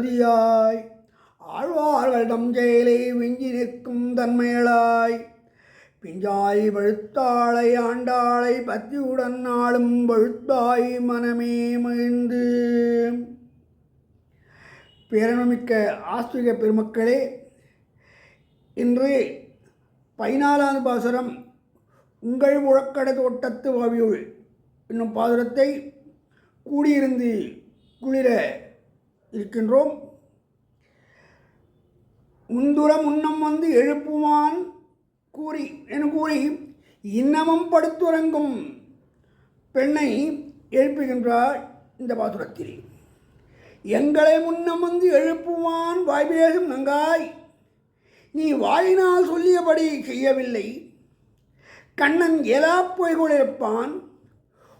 சந்ததியாய் ஆழ்வார்கள் தம் செயலை விஞ்சி நிற்கும் தன்மையளாய் பிஞ்சாய் பழுத்தாளை ஆண்டாளை பத்தியுடன் நாளும் பழுத்தாய் மனமே மகிழ்ந்து. பேரன்மிக்க ஆஸ்திக பெருமக்களே, இன்று 14வது பாசுரம் உங்கள் முழக்கடை தோட்டத்து வாவியுள் என்னும் பாசுரத்தை கூடியிருந்து குளிர இருக்கின்றோம். முந்துரம் முன்னம் வந்து எழுப்புவான் கூறி இன்னமும் படுத்துறங்கும் பெண்ணை எழுப்புகின்றார் இந்த பாசுரத்தில். எங்களை முன்னம் வந்து எழுப்புவான் வாய்பேசும் நங்காய், நீ வாயினால் சொல்லியபடி செய்யவில்லை. கண்ணன் எலா பொய்கொண்டிருப்பான்,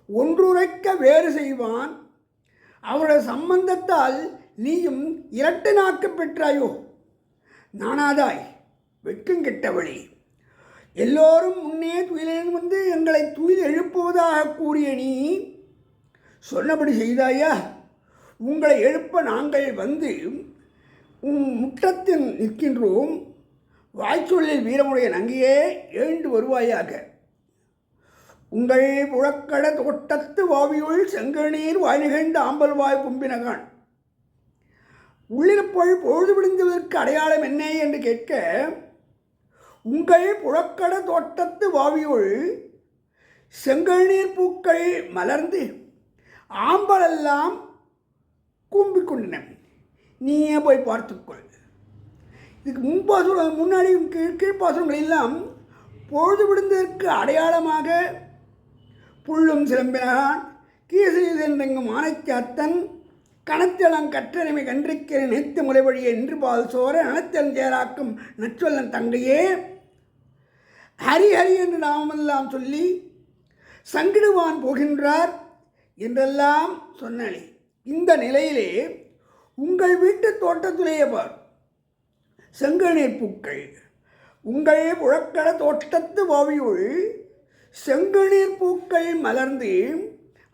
ஒன்றுரைக்க வேறு செய்வான். அவருடைய சம்பந்தத்தால் நீயும் இரட்டு நாக்கு பெற்றாயோ? நானாதாய் வெட்கம் கெட்டவழி, எல்லோரும் முன்னே துயிலில் வந்து எங்களை துயில் எழுப்புவதாக கூறிய நீ சொன்னபடி செய்தாயா? உங்களை எழுப்ப நாங்கள் வந்து முற்றத்தில் நிற்கின்றோம். வாய்ச்சொல்லில் வீரமுடைய நங்கையே எழுந்து வருவாயாக. உங்கள் புழக்கட தோட்டத்து வாவியுள் செங்கநீர் வாய் நிகழ்ந்த ஆம்பல் வாய் கும்பினகான். உள்ளிருப்பொள் பொழுது விடுந்ததற்கு அடையாளம் என்ன என்று கேட்க, உங்கள் புழக்கட தோட்டத்து வாவியுள் செங்கநீர் பூக்கள் மலர்ந்து ஆம்பலெல்லாம் கூம்பிக்கொண்டன. நீயே போய் பார்த்துக்கொள். இதுக்கு முன்னாடி கீழ்ப்பாசுரங்கள் எல்லாம் பொழுது விடுந்ததற்கு அடையாளமாக புள்ளும் சிலம்பினான், கீசையில் சென்றெங்கும் ஆனைச்சாத்தன், கணத்தளம் கற்றனைமை கன்றிக்கிற நேத்து முறைவழியை நின்று பால் சோர நனத்தன் சேராக்கும் நச்சொல்லன் தங்கையே, ஹரி ஹரி என்று நாமெல்லாம் சொல்லி சங்கிடுவான் போகின்றார் என்றெல்லாம் சொன்னாலே. இந்த நிலையிலே உங்கள் வீட்டு தோட்டத்திலேயே பார், செங்கநீர் பூக்கள். உங்கள் புழக்கட தோட்டத்து வாவியுள் செங்கநீர் பூக்கள் மலர்ந்து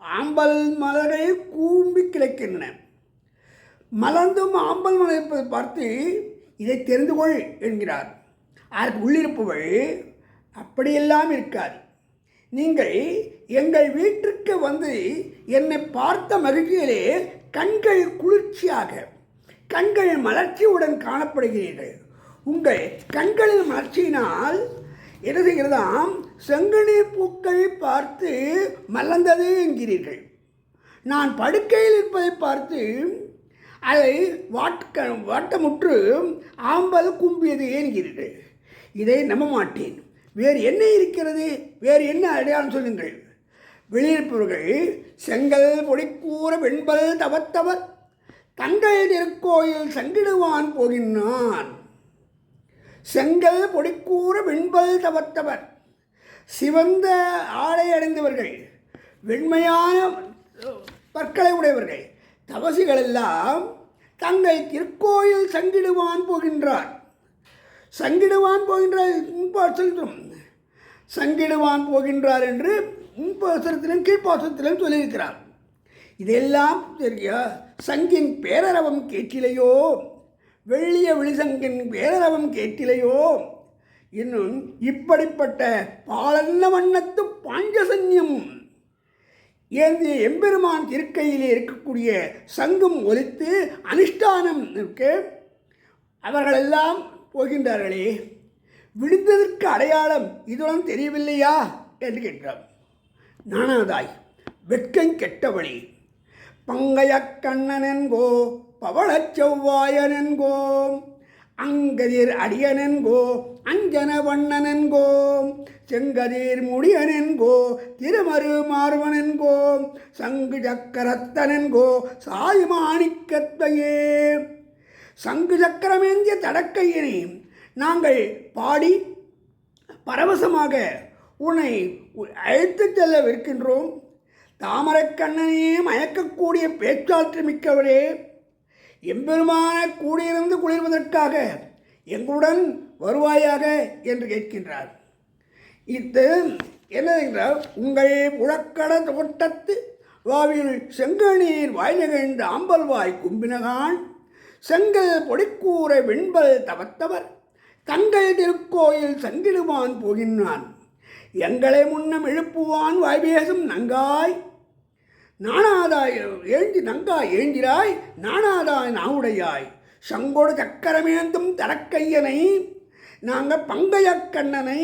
ஆம்பல் மலர்கள் கூம்பி கிடக்கின்றன. மலர்ந்தும் ஆம்பல் மலர்ப்பதை பார்த்து இதை தெரிந்து கொள் என்கிறார். அதற்கு உள்ளிருப்பவள் அப்படியெல்லாம் இருக்காது. நீங்கள் எங்கள் வீட்டிற்கு வந்து என்னை பார்த்த மகிழ்ச்சியிலே கண்கள் குளிர்ச்சியாக, கண்கள் மலர்ச்சியுடன் காணப்படுகிறீர்கள். உங்கள் கண்களின் மலர்ச்சியினால் என்ன செய்கிறதாம்? செங்கநீர் பூக்கள் பார்த்து மலர்ந்தது என்கிறீர்கள். நான் படுக்கையில் இருப்பதை பார்த்து அதை வாட்டமுற்று ஆம்பல் கும்பியது என்கிறீர்கள். இதை நம்ப மாட்டேன். வேறு என்ன இருக்கிறது? வேறு என்ன அடையாளம் சொல்லுங்கள். வெளியிருப்பவர்கள் செங்கல் பொடிக்கூற வெண்பல் தவத்தவர் தங்கள் திருக்கோயில் சங்கிடுவான் போகின்றான். செங்கல் பொடிக்கூற வெண்பல் தவத்தவர், சிவந்த ஆடை அடைந்தவர்கள், வெண்மையான பற்களை உடையவர்கள், தவசிகளெல்லாம் தங்கள் திருக்கோயில் சங்கிடுவான் போகின்றார். சங்கிடுவான் போகின்றார் சொல்கிறோம். சங்கிடுவான் போகின்றார் என்று முன்பாசனத்திலும் கீழ்ப்பாசனத்திலும் சொல்லியிருக்கிறார். இதெல்லாம் தெரியா? சங்கின் பேரரவம் கேட்டிலையோ, வெள்ளிய விழிசங்கின் பேரரவம் கேட்டிலையோ இன்னும் இப்படிப்பட்ட பாலன்ன வண்ணத்து பாஞ்சசன்யம் ஏந்திய எம்பெருமான் திருக்கையிலே இருக்கக்கூடிய சங்கம் ஒலித்து அனுஷ்டானம் இருக்கு. அவர்களெல்லாம் போகின்றார்களே, விழுந்ததற்கு அடையாளம் இதுவும் தெரியவில்லையா என்று கேட்கிறார். நானாதாய் வெட்கம் கெட்டவழி, பங்கைய கண்ணனென்கோ பவளச் செவ்வாயனென்கோ அங்கதிர் அடியனென்கோ அஞ்சன வண்ணனென்கோ செங்கதிர் முடியனென்கோ திருமரு மார்வனென்கோ சங்கு சக்கரத்தனென்கோ சாய் மாணிக்கத்தையே. சங்கு சக்கரமேந்திய தடக்கையினை நாங்கள் பாடி பரவசமாக உன்னை அழைத்து செல்லவிருக்கின்றோம். தாமரைக்கண்ணனையே மயக்கக்கூடிய பேச்சாற்று மிக்கவரே, எம்பெருமான கூடியிருந்து குளிர்வதற்காக எங்களுடன் வருவாயாக என்று கேட்கின்றார். இது என்னதென்றால், உங்கள் புழக்கட தோட்டத்து வாவில் செங்கநீர் வாய் நிகழ்ந்த ஆம்பல்வாய் கும்பினகான் செங்கல் பொடிக்கூரை வெண்பல் தவத்தவர் தங்கள் திருக்கோயில் சங்கிடுவான் போகின்றான் எங்களை முன்னம் எழுப்புவான் வாய்பேசும் நங்காய் நாணாதாய் ஏந்தி நங்காய் ஏந்திராய் நாணாதாய் நாவுடையாய் சங்கோடு சக்கரமேந்தும் தரக்கையனை நாங்கள் பங்கைய கண்ணனை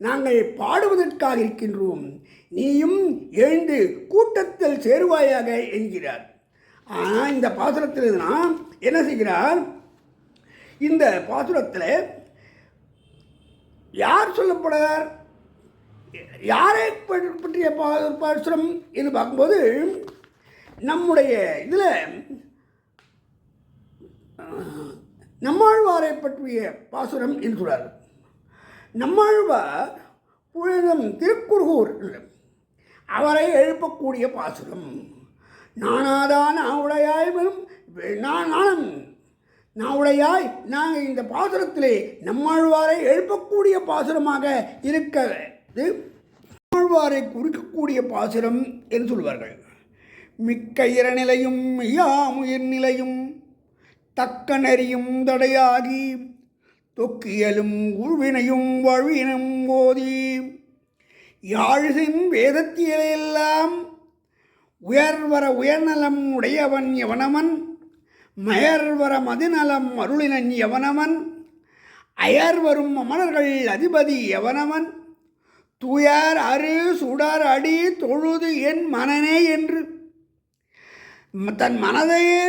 நாங்கள் பாடுவதற்காக இருக்கின்றோம், நீயும் எழுந்து கூட்டத்தில் சேருவாயாக என்கிறார். ஆனால் இந்த பாசுரத்தில் என்ன செய்கிறார்? இந்த பாசுரத்தில் யார் சொல்லப்படுறார், யாரை பற்றிய பாசுரம் என்று பார்க்கும்போது நம்முடைய இதில் நம்மாழ்வாரை பற்றிய பாசுரம் என்று சொல்கிறார். நம்மாழ்வார் புனிதம் திருக்குறுகூர் அவரை எழுப்பக்கூடிய பாசுரம். நானாதான் நாவுடையாய் வரும் நாவுடையாய் நாங்கள் இந்த பாசுரத்திலே நம்மாழ்வாரை எழுப்பக்கூடிய பாசுரமாக இருக்கிறது. நம்மாழ்வாரை குறிக்கக்கூடிய பாசுரம் என்று சொல்வார்கள். மிக்க இறநிலையும் யாமுயிர் நிலையும் தக்க நெறியும் தடையாகி தொக்கியலும் உள்வினையும் வழியினும் ஓதி யாழின் வேதத்தியலையெல்லாம் உயர்வர உயர்நலம் உடையவன் எவனவன் மயர்வர மதிநலம் அருளினன் எவனவன் அயர்வரும் அமரர்கள் அதிபதி எவனவன் தூயார் அரு சுடர் அடி தொழுது என் மனனே என்று தன் மனதையே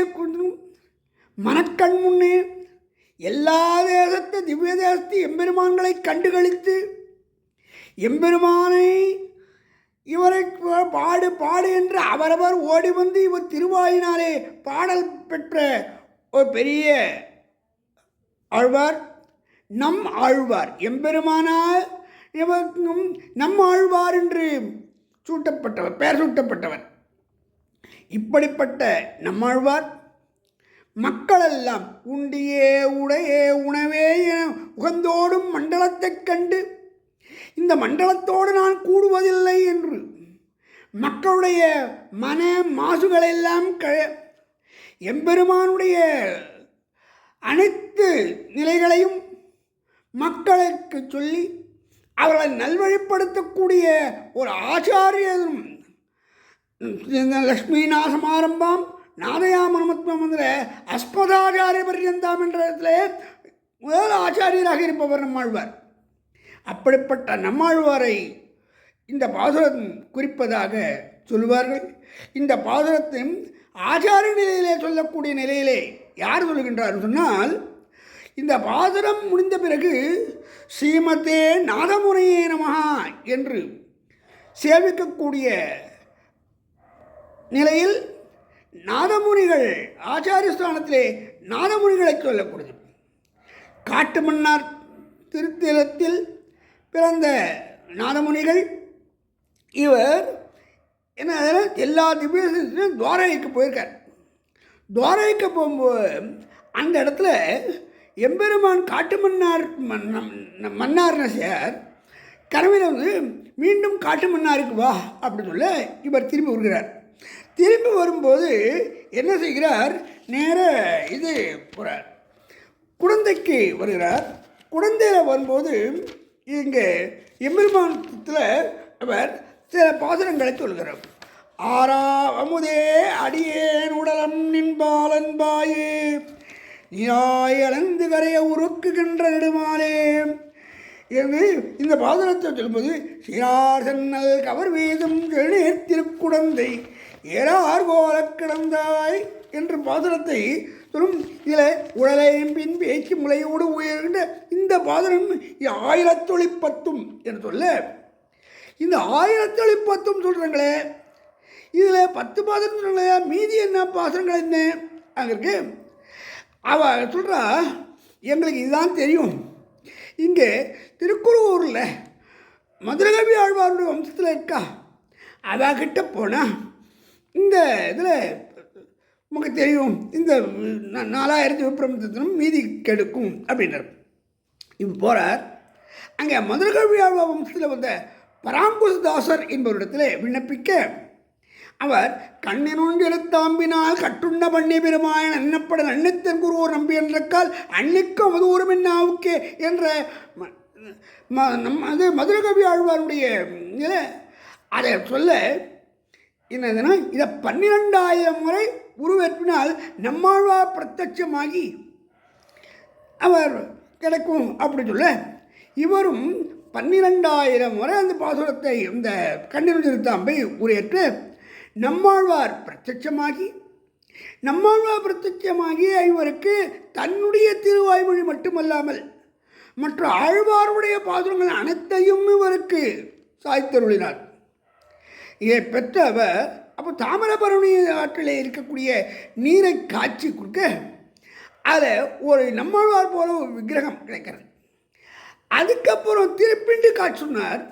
மனக்கண் முன்னே எல்லா தேசத்து திவ்ய தேசத்து எம்பெருமான்களை கண்டுகளித்து எம்பெருமானை இவரை பாடு பாடு என்று அவரவர் ஓடி வந்து இவர் திருவாயினாலே பாடல் பெற்ற ஒரு பெரிய ஆழ்வார் நம் ஆழ்வார். எம்பெருமானால் இவருக்கும் நம் ஆழ்வார் என்று சூட்டப்பட்டவர், பெயர் சூட்டப்பட்டவர். இப்படிப்பட்ட நம்மாழ்வார் மக்களெல்லாம் உண்டியே உடையே உணவே என உகந்தோடும் மண்டலத்தைக் கண்டு இந்த மண்டலத்தோடு நான் கூடுவதில்லை என்று மக்களுடைய மன மாசுகளெல்லாம் எம்பெருமானுடைய அனைத்து நிலைகளையும் மக்களுக்கு சொல்லி அவர்களை நல்வழிப்படுத்தக்கூடிய ஒரு ஆச்சாரியரும் லக்ஷ்மிநாசமாரம்பாம் நாதயாமனமத்வம் என்ற அஸ்மதாச்சாரிய பர்யந்தாம் என்ற இடத்துல முதல் ஆச்சாரியராக இருப்பவர் நம்மாழ்வார். அப்படிப்பட்ட நம்மாழ்வாரை இந்த பாசுரம் குறிப்பதாக சொல்லுவார்கள். இந்த பாசுரத்தின் ஆச்சாரிய நிலையிலே சொல்லக்கூடிய நிலையிலே யார் சொல்லுகின்றார் சொன்னால், இந்த பாசுரம் முடிந்த பிறகு ஸ்ரீமதே நாதமுனையே நமஹா என்று சேவிக்கக்கூடிய நிலையில் நாதமுனிகள் ஆச்சாரியஸ்தானத்திலே நாதமுனிகளை சொல்லக்கூடியது. காட்டு மன்னார் திருத்தலத்தில் பிறந்த நாதமுனிகள் இவர் என்ன எல்லா திவ்யத்தையும் துவாரகைக்கு போயிருக்கார். துவாரகைக்கு போகும்போது அந்த இடத்துல எம்பெருமான் காட்டு மன்னார் நசியார் கனவில் வந்து மீண்டும் காட்டு மன்னாருக்கு வா அப்படின்னு சொல்ல இவர் திரும்பி வருகிறார். திரும்பி வரும்போது என்ன செய்கிறார், நேர இது போகிறார், குழந்தைக்கு வருகிறார். குழந்தையில் வரும்போது இங்கே எம்பெருமானத்தில் அவர் சில பாசுரங்களை சொல்கிறார். ஆரா அமுதே அடியேன் உடலம் நின்பாலன்பாயே நீராய் அலந்து கரைய உருக்குகின்ற நெடுமாலே என்று இந்த பாசுரத்தை சொல்லும்போது சீரார் சென்னல் கவர் வீதும் எழுநீர் திருக்குடந்தை ஏறார் போல கிடந்தாய் என்று பாசுரத்தை சொல்லும். இதில் உடலையும் பின் பேச்சு முளையோடு உயர்கின்ற இந்த பாசுரம் 1010 என்று சொல்ல, இந்த 1010 சொல்கிறாங்களே, இதில் 10 பாசுரம் சொல்கிறாங்களே, மீதி என்ன பாசுரங்கள் என்ன அங்கே இருக்கு. அவள் சொல்கிறா, எங்களுக்கு இதுதான் தெரியும். இங்கே திருக்குறுகூரில் மதுரகவி ஆழ்வாருடைய வம்சத்தில் இருக்கா, அவகிட்ட போனால் இந்த இதில் நமக்கு தெரியும், இந்த 4000 விப்ரமத்தினும் மீதி கெடுக்கும் அப்படின்றார். இப்போ போகிறார். அங்கே மதுரகவி ஆழ்வார் வம்சத்தில் வந்த பராங்குசதாசர் என்பவரிடத்தில் விண்ணப்பிக்க அவர் கண்ணினுண்டு எழுத்தாம்பினால் கட்டுண்ட பண்ணி பெருமாயன் அன்னப்பட அன்னத்தன் குருவோர் நம்பி என்றக்கால் அன்னைக்கு அவதூறும் என்னாவுக்கே என்ற அது மதுரகவி ஆழ்வாருடைய நிலை அதை சொல்ல என்னதுன்னா இதை 12,000 முறை உருவேற்றினால் நம்மாழ்வார் பிரத்யட்சமாகி அவர் கிடைக்கும் அப்படி சொல்ல இவரும் 12,000 முறை அந்த பாசுரத்தை இந்த கண்ணினுள் திருத்தாம்பை உரையற்று நம்மாழ்வார் பிரத்யட்சமாகி இவருக்கு தன்னுடைய திருவாய்மொழி மட்டுமல்லாமல் மற்ற ஆழ்வாருடைய பாசுரங்கள் அனைத்தையும் இவருக்கு சாய்த்தருளினார். இதை பெற்ற அவர் அப்போ தாமிரபரணி ஆற்றிலே இருக்கக்கூடிய நீரை காய்ச்சி கொடுக்க அதில் ஒரு நம்மாழ்வார் போல ஒரு விக்கிரகம் கிடைக்கிறது. அதுக்கப்புறம் திருப்பிண்டு காட்சி சொன்னார்.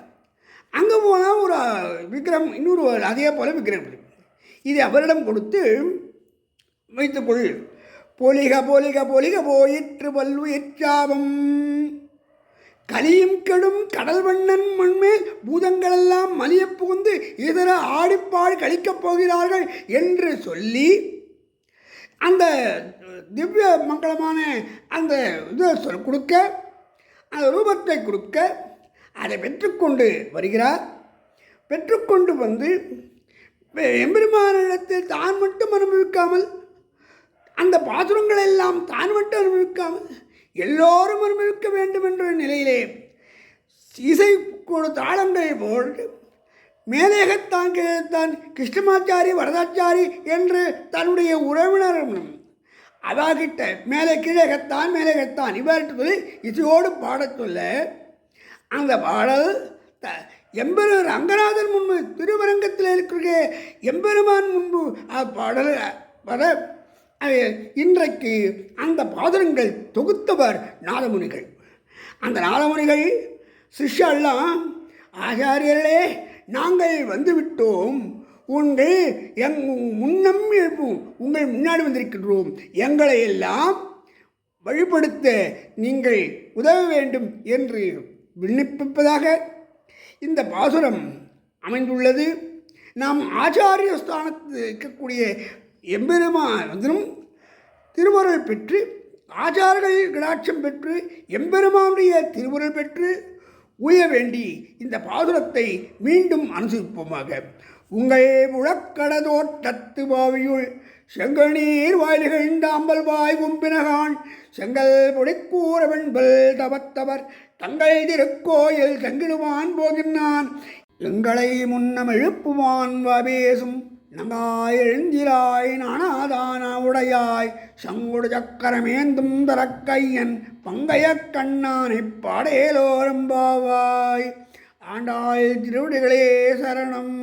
அங்கே போனால் ஒரு விக்கிரகம் இன்னொரு அதே போல் விக்கிரகம் இதை அவரிடம் கொடுத்து வைத்துக்கொள். பொலிக பொலிக பொலிக போயிற்று வல்லுயிர்ச்சாபம் கலியும் கெடும் கடல் வண்ணன் மண்மேல் பூதங்களெல்லாம் மலிய புகுந்து இதர ஆடிப்பாடி கழிக்கப் போகிறார்கள் என்று சொல்லி அந்த திவ்ய மங்களமான அந்த இதை கொடுக்க அந்த ரூபத்தை கொடுக்க அதை பெற்றுக்கொண்டு வருகிறார். பெற்றுக்கொண்டு வந்து எம்பெருமானிடத்தில் தான் மட்டும் அனுபவிக்காமல் அந்த பாசுரங்கள் எல்லாம் தான் மட்டும் அனுபவிக்காமல் எல்லோரும் அனுபவிக்க வேண்டும் என்ற நிலையிலே இசை தாளங்களை போட்டு மேலேகத்தான் கீழத்தான் கிருஷ்ணமாச்சாரி வரதாச்சாரி என்று தன்னுடைய உறவினர் அவாகிட்ட மேலே கீழேகத்தான் இவர்கிட்ட சொல்லி இசையோடு பாடச் சொல்ல அந்த பாடல் எம்பெருமான் ரங்கநாதன் முன்பு திருவரங்கத்தில் இருக்கிற எம்பெருமான் முன்பு பாடல் வர இன்றைக்கு அந்த பாசுரங்கள் தொகுத்தவர் நாதமுனிகள். அந்த நாதமுனிகள் சிஷ்யெல்லாம் ஆச்சாரியர்களே நாங்கள் வந்துவிட்டோம், முன்னம் உங்கள் முன்னாடி வந்திருக்கின்றோம், எங்களை எல்லாம் வழிபடுத்த நீங்கள் உதவ வேண்டும் என்று விண்ணப்பிப்பதாக இந்த பாசுரம் அமைந்துள்ளது. நாம் ஆச்சாரிய ஸ்தானத்தில் இருக்கக்கூடிய எம்பெருமானும் திருவருள் பெற்று ஆச்சார்கள் கடாட்சம் பெற்று எம்பெருமானுடைய திருவருள் பெற்று உய வேண்டி இந்த பாசுரத்தை மீண்டும் அனுசரிப்போமாக. உங்கள் முழக்கடதோட்டத்து பாவியுள் செங்கநீர் வாயில்கண்டாம்பல் வாய் கும்பினகான் செங்கல் பொடிக்கூற வெண்பல் தவத்தவர் தங்கள் திருக்கோயில் தங்கிடுவான் போகின்றான் எங்களை முன்னம் எழுப்புவான் வாபேசும் நங்காய் எழுந்திராய் நானாதான உடையாய் சங்குடு சக்கரமேந்தும் தரக்கையன் பங்கைய கண்ணானை பாடேலோரம்பாவாய் ஆண்டாள் திருவடிகளே சரணம்.